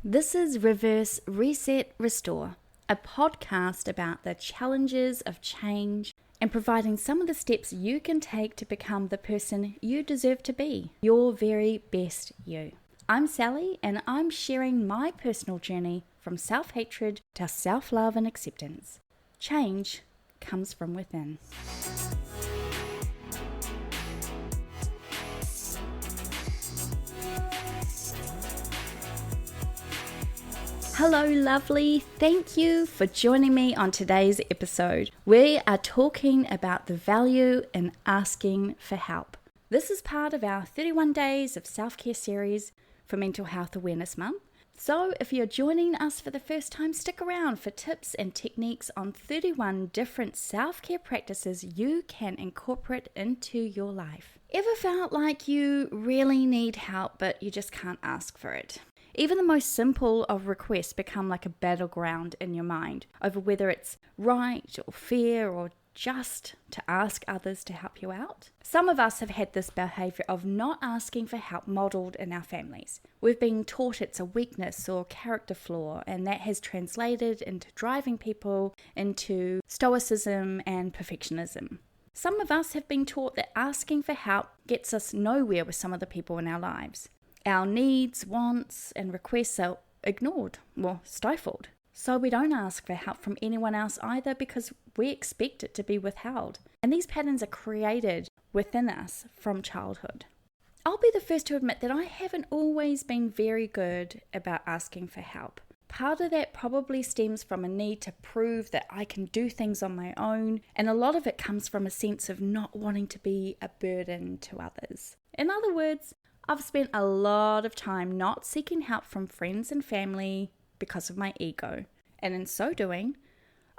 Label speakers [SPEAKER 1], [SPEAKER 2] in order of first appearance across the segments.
[SPEAKER 1] This is Reverse Reset Restore, a podcast about the challenges of change and providing some of the steps you can take to become the person you deserve to be, your very best you. I'm Sally, and I'm sharing my personal journey from self-hatred to self-love and acceptance. Change comes from within. Hello, lovely. Thank you for joining me on today's episode. We are talking about the value in asking for help. This is part of our 31 Days of Self-Care series for Mental Health Awareness Month. So if you're joining us for the first time, stick around for tips and techniques on 31 different self-care practices you can incorporate into your life. Ever felt like you really need help, but you just can't ask for it? Even the most simple of requests become like a battleground in your mind over whether it's right or fair or just to ask others to help you out. Some of us have had this behavior of not asking for help modeled in our families. We've been taught it's a weakness or character flaw, and that has translated into driving people into stoicism and perfectionism. Some of us have been taught that asking for help gets us nowhere with some of the people in our lives. Our needs, wants, and requests are ignored or stifled. So we don't ask for help from anyone else either because we expect it to be withheld. And these patterns are created within us from childhood. I'll be the first to admit that I haven't always been very good about asking for help. Part of that probably stems from a need to prove that I can do things on my own, and a lot of it comes from a sense of not wanting to be a burden to others. In other words, I've spent a lot of time not seeking help from friends and family because of my ego, and in so doing,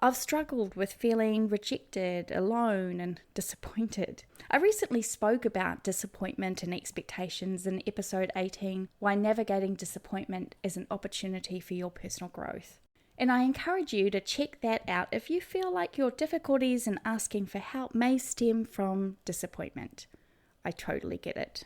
[SPEAKER 1] I've struggled with feeling rejected, alone, and disappointed. I recently spoke about disappointment and expectations in episode 18, Why Navigating Disappointment is an Opportunity for Your Personal Growth. And I encourage you to check that out if you feel like your difficulties in asking for help may stem from disappointment. I totally get it.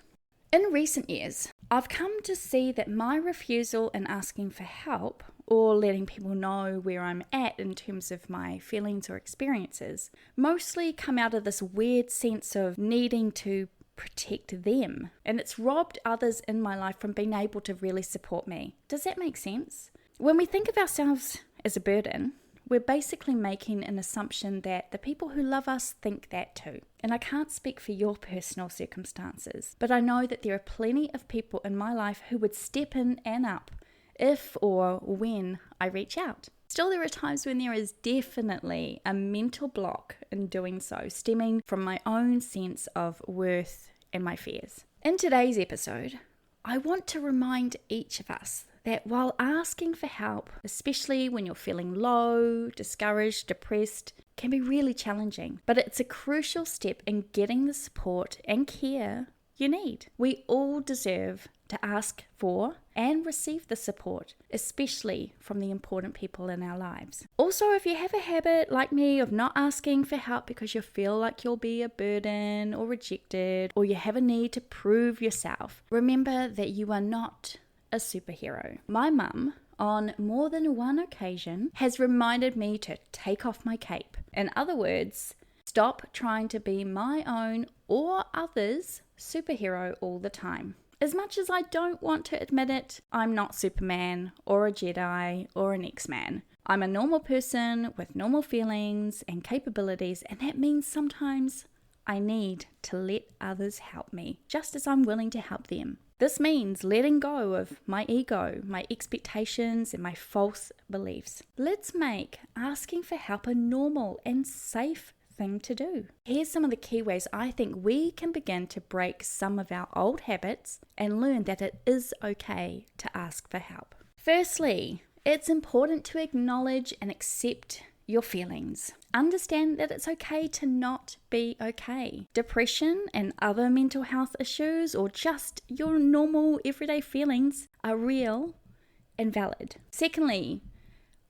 [SPEAKER 1] In recent years, I've come to see that my refusal in asking for help or letting people know where I'm at in terms of my feelings or experiences mostly come out of this weird sense of needing to protect them, and it's robbed others in my life from being able to really support me. Does that make sense? When we think of ourselves as a burden, we're basically making an assumption that the people who love us think that too. And I can't speak for your personal circumstances, but I know that there are plenty of people in my life who would step in and up if or when I reach out. Still, there are times when there is definitely a mental block in doing so, stemming from my own sense of worth and my fears. In today's episode, I want to remind each of us that while asking for help, especially when you're feeling low, discouraged, depressed, can be really challenging, but it's a crucial step in getting the support and care you need. We all deserve to ask for and receive the support, especially from the important people in our lives. Also, if you have a habit like me of not asking for help because you feel like you'll be a burden or rejected, or you have a need to prove yourself, remember that you are not a superhero. My mum, on more than one occasion, has reminded me to take off my cape. In other words, stop trying to be my own or others' superhero all the time. As much as I don't want to admit it, I'm not Superman or a Jedi or an X-Man. I'm a normal person with normal feelings and capabilities, and that means sometimes I need to let others help me, just as I'm willing to help them. This means letting go of my ego, my expectations, and my false beliefs. Let's make asking for help a normal and safe thing to do. Here's some of the key ways I think we can begin to break some of our old habits and learn that it is okay to ask for help. Firstly, it's important to acknowledge and accept your feelings. Understand that it's okay to not be okay. Depression and other mental health issues, or just your normal everyday feelings, are real and valid. Secondly,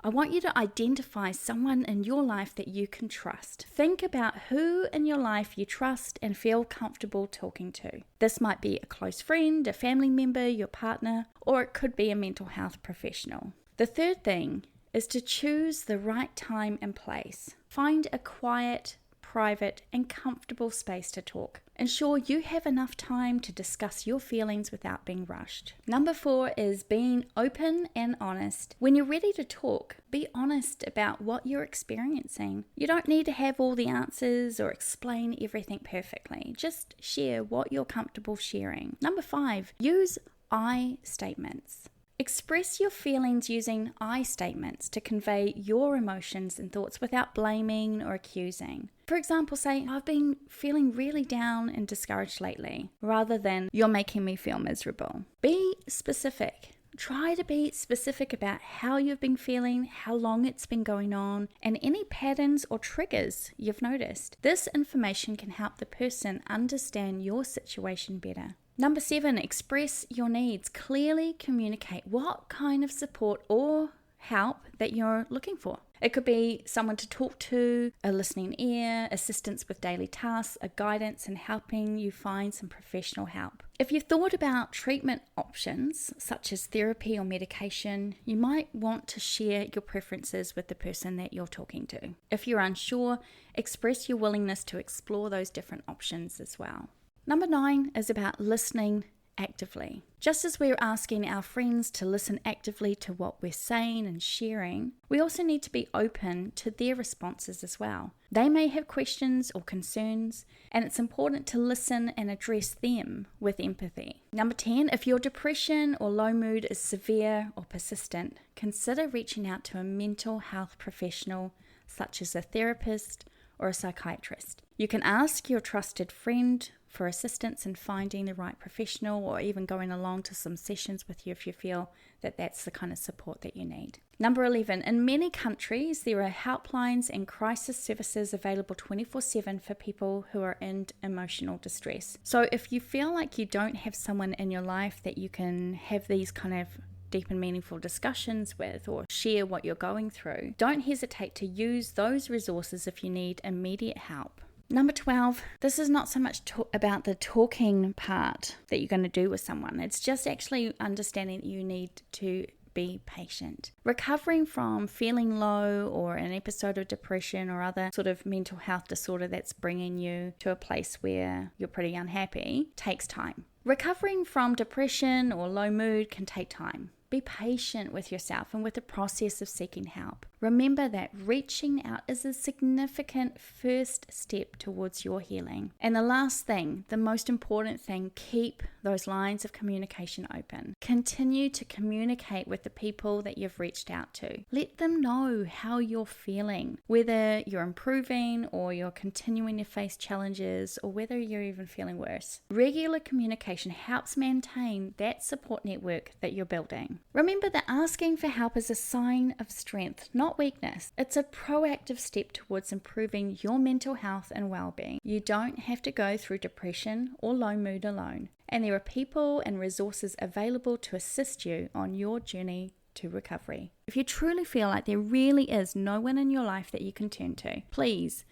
[SPEAKER 1] I want you to identify someone in your life that you can trust. Think about who in your life you trust and feel comfortable talking to. This might be a close friend, a family member, your partner, or it could be a mental health professional. The third thing is to choose the right time and place. Find a quiet, private, and comfortable space to talk. Ensure you have enough time to discuss your feelings without being rushed. Number 4 is being open and honest. When you're ready to talk, be honest about what you're experiencing. You don't need to have all the answers or explain everything perfectly. Just share what you're comfortable sharing. Number 5, use I statements. Express your feelings using I statements to convey your emotions and thoughts without blaming or accusing. For example, say, I've been feeling really down and discouraged lately, rather than you're making me feel miserable. Be specific. Try to be specific about how you've been feeling, how long it's been going on, and any patterns or triggers you've noticed. This information can help the person understand your situation better. Number 7, express your needs. Clearly communicate what kind of support or help that you're looking for. It could be someone to talk to, a listening ear, assistance with daily tasks, a guidance in helping you find some professional help. If you've thought about treatment options such as therapy or medication, you might want to share your preferences with the person that you're talking to. If you're unsure, express your willingness to explore those different options as well. Number 9 is about listening actively. Just as we're asking our friends to listen actively to what we're saying and sharing, we also need to be open to their responses as well. They may have questions or concerns, and it's important to listen and address them with empathy. Number 10, if your depression or low mood is severe or persistent, consider reaching out to a mental health professional such as a therapist or a psychiatrist. You can ask your trusted friend for assistance in finding the right professional, or even going along to some sessions with you if you feel that that's the kind of support that you need. Number 11, in many countries there are helplines and crisis services available 24/7 for people who are in emotional distress. So if you feel like you don't have someone in your life that you can have these kind of deep and meaningful discussions with or share what you're going through, don't hesitate to use those resources if you need immediate help. Number 12, this is not so much about the talking part that you're going to do with someone. It's just actually understanding that you need to be patient. Recovering from feeling low or an episode of depression or other sort of mental health disorder that's bringing you to a place where you're pretty unhappy takes time. Recovering from depression or low mood can take time. Be patient with yourself and with the process of seeking help. Remember that reaching out is a significant first step towards your healing. And the last thing, the most important thing, keep those lines of communication open. Continue to communicate with the people that you've reached out to. Let them know how you're feeling, whether you're improving or you're continuing to face challenges or whether you're even feeling worse. Regular communication helps maintain that support network that you're building. Remember that asking for help is a sign of strength, not weakness. It's a proactive step towards improving your mental health and well-being. You don't have to go through depression or low mood alone, and there are people and resources available to assist you on your journey to recovery. If you truly feel like there really is no one in your life that you can turn to, please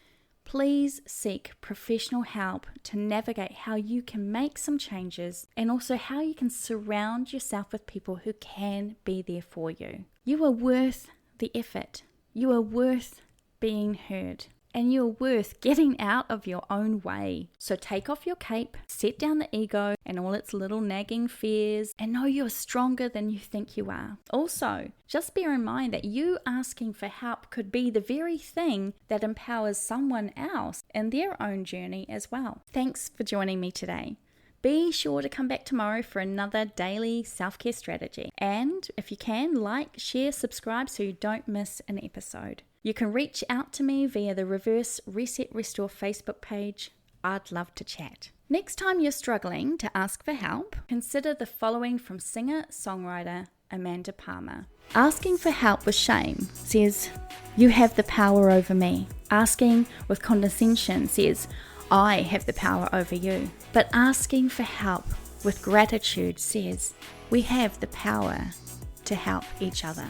[SPEAKER 1] seek professional help to navigate how you can make some changes and also how you can surround yourself with people who can be there for you. You are worth the effort. You are worth being heard. And you're worth getting out of your own way. So take off your cape, set down the ego and all its little nagging fears, and know you're stronger than you think you are. Also, just bear in mind that you asking for help could be the very thing that empowers someone else in their own journey as well. Thanks for joining me today. Be sure to come back tomorrow for another daily self-care strategy. And if you can, like, share, subscribe so you don't miss an episode. You can reach out to me via the Reverse Reset Restore Facebook page. I'd love to chat. Next time you're struggling to ask for help, consider the following from singer-songwriter Amanda Palmer. Asking for help with shame says, "You have the power over me." Asking with condescension says, "I have the power over you." But asking for help with gratitude says, "We have the power to help each other."